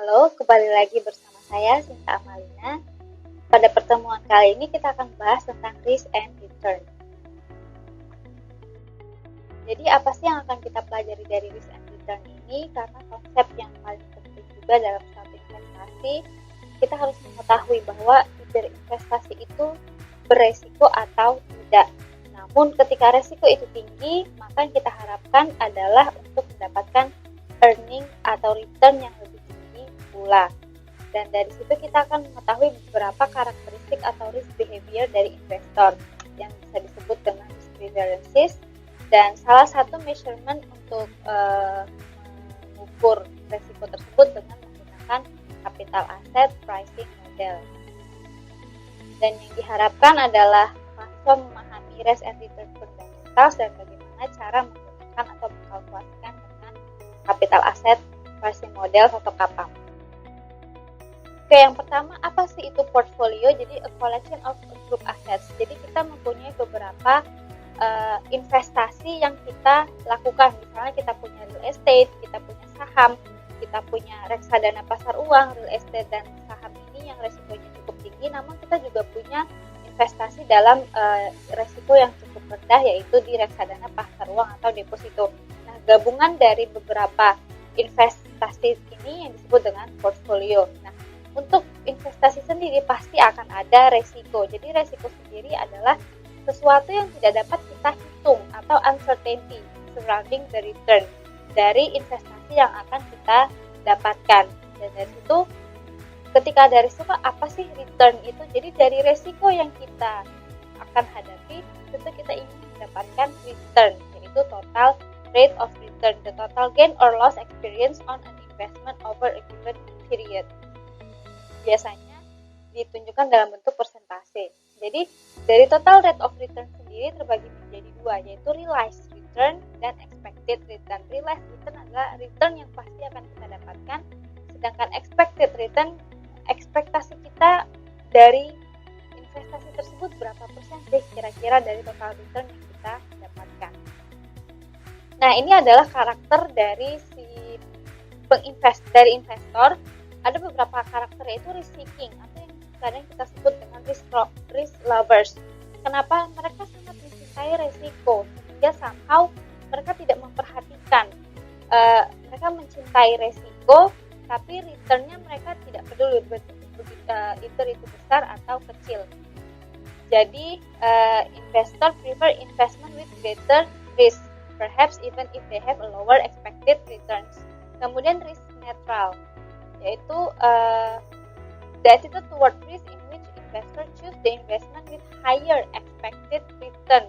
Halo, kembali lagi bersama saya Sinta Amalina. Pada pertemuan kali ini kita akan bahas tentang risk and return. Jadi apa sih yang akan kita pelajari dari risk and return ini? Karena konsep yang paling penting juga dalam suatu investasi, kita harus mengetahui bahwa investasi itu beresiko atau tidak. Namun ketika resiko itu tinggi, maka yang kita harapkan adalah untuk mendapatkan earning atau return yang lebih tinggi pula. Dan dari situ kita akan mengetahui beberapa karakteristik atau risk behavior dari investor yang bisa disebut dengan risk preferences, dan salah satu measurement untuk mengukur resiko tersebut dengan menggunakan capital asset pricing model. Dan yang diharapkan adalah mahasiswa memahami risk and return fundamentals dan bagaimana cara menggunakan atau mengkalkulasikan dengan capital asset pricing model atau CAPM. Oke, yang pertama, apa sih itu portfolio? Jadi a collection of group assets. Jadi kita mempunyai beberapa investasi yang kita lakukan. Misalnya kita punya real estate, kita punya saham, kita punya reksadana pasar uang, real estate dan saham ini yang resikonya cukup tinggi, namun kita juga punya investasi dalam resiko yang cukup rendah, yaitu di reksadana pasar uang atau deposito. Nah, gabungan dari beberapa investasi ini yang disebut dengan portfolio. Nah, untuk investasi sendiri pasti akan ada resiko. Jadi resiko sendiri adalah sesuatu yang tidak dapat kita hitung atau uncertainty surrounding the return dari investasi yang akan kita dapatkan. Dan dari situ ketika ada risiko, apa sih return itu? Jadi dari resiko yang kita akan hadapi, tentu kita ingin mendapatkan return, yaitu total rate of return, the total gain or loss experience on an investment over a given period. Biasanya ditunjukkan dalam bentuk persentase. Jadi dari total rate of return sendiri terbagi menjadi dua, yaitu realized return dan expected return. Realized return adalah return yang pasti akan kita dapatkan, sedangkan expected return, ekspektasi kita dari investasi tersebut berapa persen sih kira-kira dari total return yang kita dapatkan. Nah, ini adalah karakter dari dari investor. Ada beberapa karakter, yaitu risk seeking atau yang kadang kita sebut dengan risk lovers. Kenapa? Mereka sangat mencintai resiko sehingga somehow mereka tidak memperhatikan. Mereka mencintai resiko, tapi returnnya mereka tidak peduli itu besar atau kecil. Jadi investor prefer investment with greater risk, perhaps even if they have a lower expected returns. Kemudian risk neutral, yaitu the attitude toward risk in which investor choose the investment with higher expected return.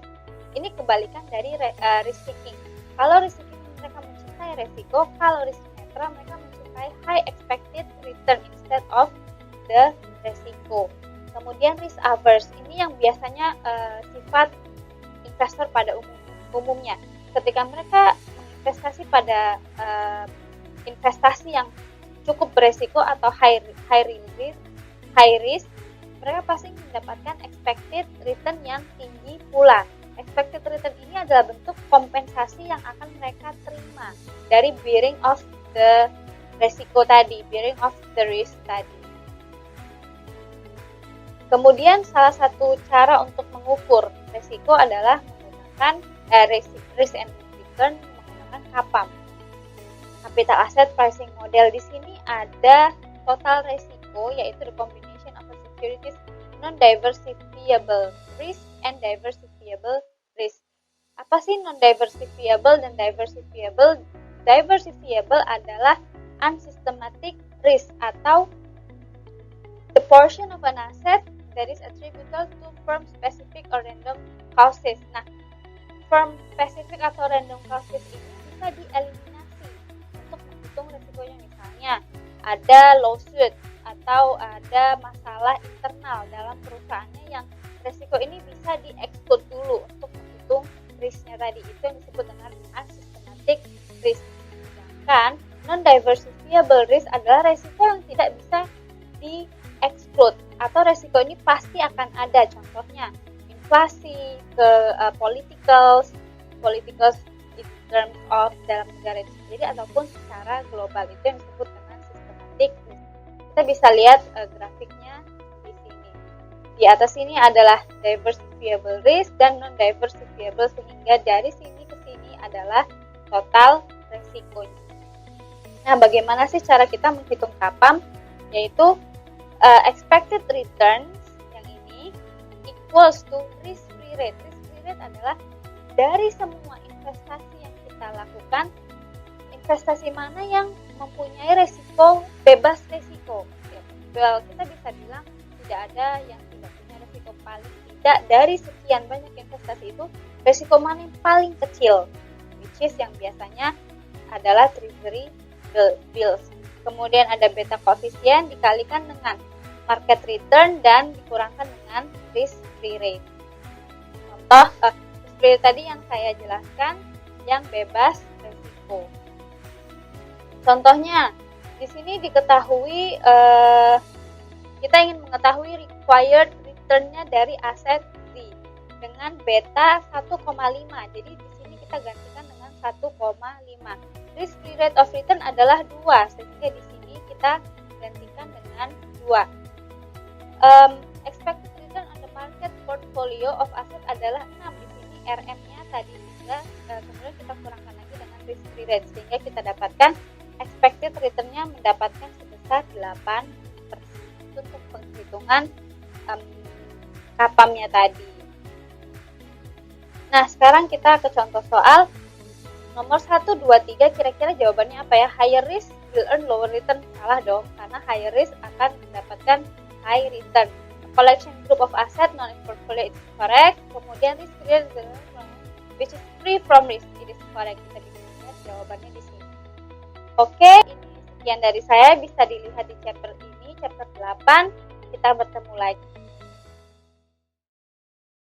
Ini kebalikan dari risk seeking. Kalau risk seeking mereka mencintai resiko, kalau risk neutral mereka mencintai high expected return instead of the resiko. Kemudian risk averse, ini yang biasanya sifat investor pada umumnya. Ketika mereka investasi pada investasi yang cukup beresiko atau high risk, mereka pasti mendapatkan expected return yang tinggi pula. Expected return ini adalah bentuk kompensasi yang akan mereka terima dari bearing of the resiko tadi, bearing of the risk tadi. Kemudian salah satu cara untuk mengukur resiko adalah menggunakan risk and return menggunakan CAPM, capital asset pricing model. Di sini ada total resiko, yaitu the combination of a securities non-diversifiable risk and diversifiable risk. Apa sih non-diversifiable dan diversifiable? Diversifiable adalah unsystematic risk atau the portion of an asset that is attributable to firm specific or random causes. Nah, firm specific atau random causes ini bisa dieliminasi untuk menghitung resikonya. Misalnya ada lawsuit atau ada masalah internal dalam perusahaannya yang resiko ini bisa di-exclude dulu untuk menghitung risknya tadi. Itu yang disebut dengan unsystematic risk. Sedangkan non-diversifiable risk adalah resiko yang tidak bisa di-exclude atau resiko ini pasti akan ada. Contohnya inflasi, political in terms of dalam negara itu sendiri ataupun secara global. Itu yang disebut dengan systematic Kita bisa lihat grafiknya di sini. Di atas ini adalah diversifiable risk dan non-diversifiable, sehingga dari sini ke sini adalah total resikonya. Nah, bagaimana sih cara kita menghitung KAPAM? Yaitu expected returns yang ini equals to risk-free rate. Risk-free rate adalah dari semua investasi yang kita lakukan, investasi mana yang mempunyai resiko, bebas resiko. Well, kita bisa bilang tidak ada yang tidak punya resiko. Paling tidak dari sekian banyak investasi itu, resiko mana yang paling kecil, which is yang biasanya adalah treasury bills. Kemudian ada beta koefisien dikalikan dengan market return dan dikurangkan dengan risk free rate. Contoh seperti tadi yang saya jelaskan, yang bebas resiko. Contohnya di sini diketahui kita ingin mengetahui required return-nya dari aset Z dengan beta 1,5. Jadi di sini kita gantikan dengan 1,5. Risk free rate of return adalah 2, sehingga di sini kita gantikan dengan 2. Expected return on the market portfolio of asset adalah 6. Di sini RM-nya tadi juga, kemudian kita kurangkan lagi dengan risk free rate, sehingga kita dapatkan expected return-nya mendapatkan sebesar 8% untuk penghitungan KAPAM-nya tadi. Nah, sekarang kita ke contoh soal. Nomor 1, 2, 3, kira-kira jawabannya apa ya? Higher risk will earn lower return. Salah dong, karena higher risk akan mendapatkan high return. Collection group of asset non-portfolio is correct. Kemudian risk which is free from risk, it is correct. Kita bisa lihat jawabannya di sini. Oke, ini sekian dari saya, bisa dilihat di chapter ini, chapter 8. Kita bertemu lagi.